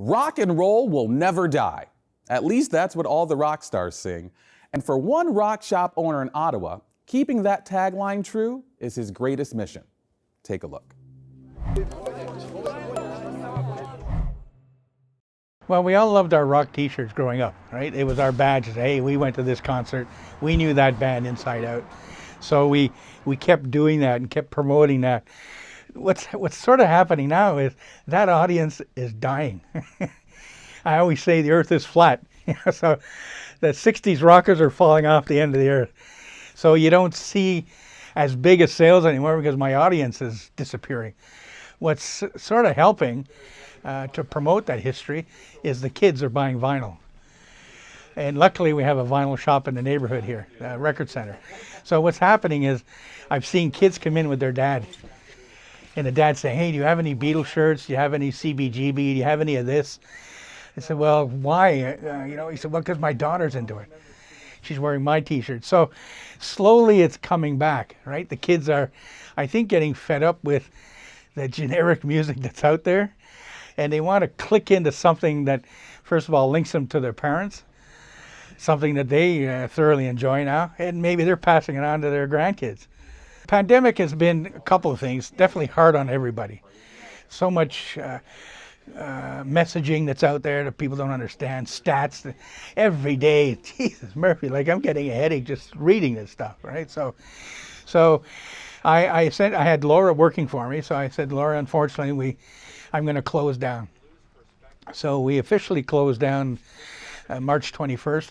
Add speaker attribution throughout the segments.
Speaker 1: Rock and roll will never die. At least that's what all the rock stars sing. And for one rock shop owner in Ottawa, keeping that tagline true is his greatest mission. Take a look.
Speaker 2: Well, we all loved our rock t-shirts growing up, right? It was our badge. Hey, we went to this concert. We knew that band inside out. So we kept doing that and kept promoting that. What's sort of happening now is that audience is dying. I always say the earth is flat. So the 60s rockers are falling off the end of the earth. So you don't see as big a sales anymore because my audience is disappearing. What's sort of helping to promote that history is the kids are buying vinyl. And luckily we have a vinyl shop in the neighborhood here, a record center. So what's happening is I've seen kids come in with their dad. And the dad saying, hey, do you have any Beatles shirts? Do you have any CBGB? Do you have any of this? I said, well, why? He said, well, because my daughter's into it. She's wearing my t-shirt. So slowly it's coming back, right? The kids are, I think, getting fed up with the generic music that's out there. And they want to click into something that, first of all, links them to their parents, something that they thoroughly enjoy now, and maybe they're passing it on to their grandkids. Pandemic has been a couple of things, definitely hard on everybody. So much messaging that's out there that people don't understand, stats every day. Jesus, Murphy, like I'm getting a headache just reading this stuff, right? So I had Laura working for me, so I said, Laura, unfortunately, I'm going to close down. So we officially closed down March 21st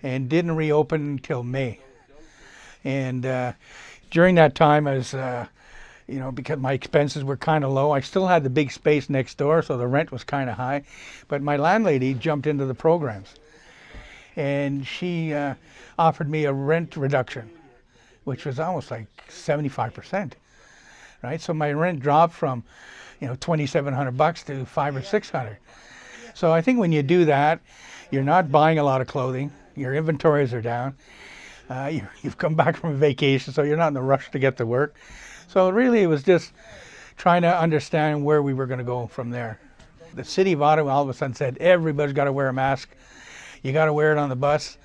Speaker 2: and didn't reopen until May. And during that time, I was, because my expenses were kind of low, I still had the big space next door, so the rent was kind of high. But my landlady jumped into the programs, and she offered me a rent reduction, which was almost like 75%, right? So my rent dropped from, $2,700 to $500 or $600. So I think when you do that, you're not buying a lot of clothing. Your inventories are down. You've come back from vacation, so you're not in a rush to get to work. So really it was just trying to understand where we were going to go from there. The city of Ottawa all of a sudden said, everybody's got to wear a mask. You got to wear it on the bus.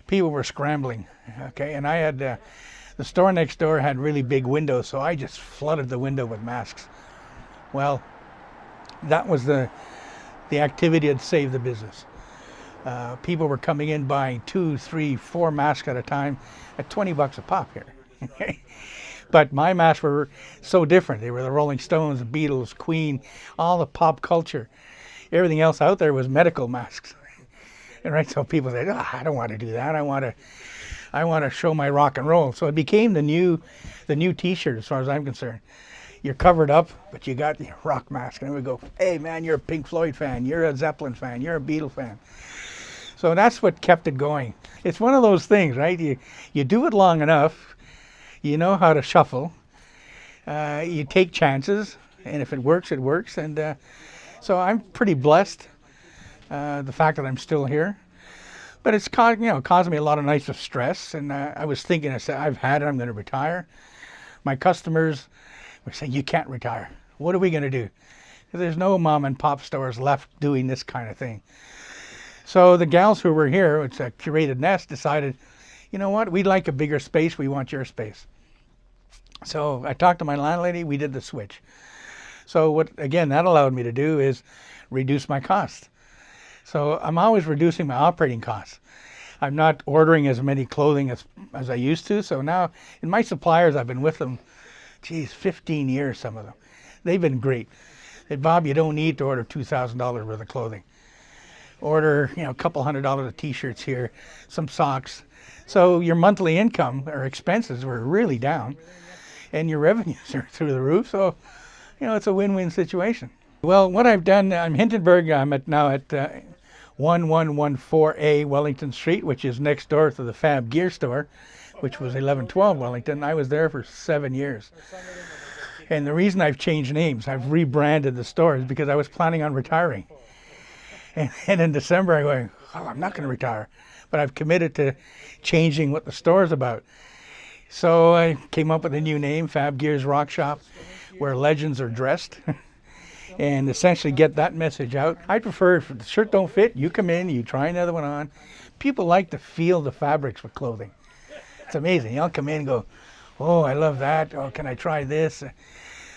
Speaker 2: People were scrambling, okay? And I had, the store next door had really big windows, so I just flooded the window with masks. Well, that was the activity that saved the business. People were coming in buying 2, 3, 4 masks at a time at $20 a pop here. But my masks were so different. They were the Rolling Stones, the Beatles, Queen, all the pop culture. Everything else out there was medical masks. And right, so people said, I don't want to do that. I want to show my rock and roll. So it became the new T-shirt as far as I'm concerned. You're covered up, but you got the rock mask. And we go, hey man, you're a Pink Floyd fan, you're a Zeppelin fan, you're a Beatle fan. So that's what kept it going. It's one of those things, right? You do it long enough, you know how to shuffle, you take chances, and if it works, it works. And so I'm pretty blessed, the fact that I'm still here. But it's caused me a lot of nights of stress. And I was thinking, I said, I've had it, I'm going to retire. My customers were saying, you can't retire. What are we going to do? There's no mom and pop stores left doing this kind of thing. So the gals who were here, it's a curated nest, decided, you know what, we'd like a bigger space, we want your space. So I talked to my landlady, we did the switch. So what, again, that allowed me to do is reduce my costs. So I'm always reducing my operating costs. I'm not ordering as many clothing as I used to. So now, in my suppliers, I've been with them, 15 years, some of them. They've been great. They said, Bob, you don't need to order $2,000 worth of clothing. Order, a couple $100 of t-shirts here, some socks. So your monthly income or expenses were really down, and your revenues are through the roof. So, it's a win-win situation. Well, what I've done, I'm Hindenburg. I'm now at 1114A Wellington Street, which is next door to the Fabgears store, which was 1112 Wellington. I was there for 7 years. And the reason I've changed names, I've rebranded the store, is because I was planning on retiring. And in December, I'm going, I'm not going to retire. But I've committed to changing what the store's about. So I came up with a new name, Fabgears Rock Shop, where legends are dressed. and essentially get that message out. I prefer if the shirt don't fit, you come in, you try another one on. People like to feel the fabrics with clothing. It's amazing. You'll come in and go, oh, I love that. Oh, can I try this?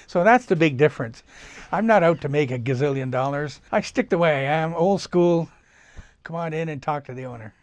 Speaker 2: So that's the big difference. I'm not out to make a gazillion dollars. I stick the way I am, old school. Come on in and talk to the owner.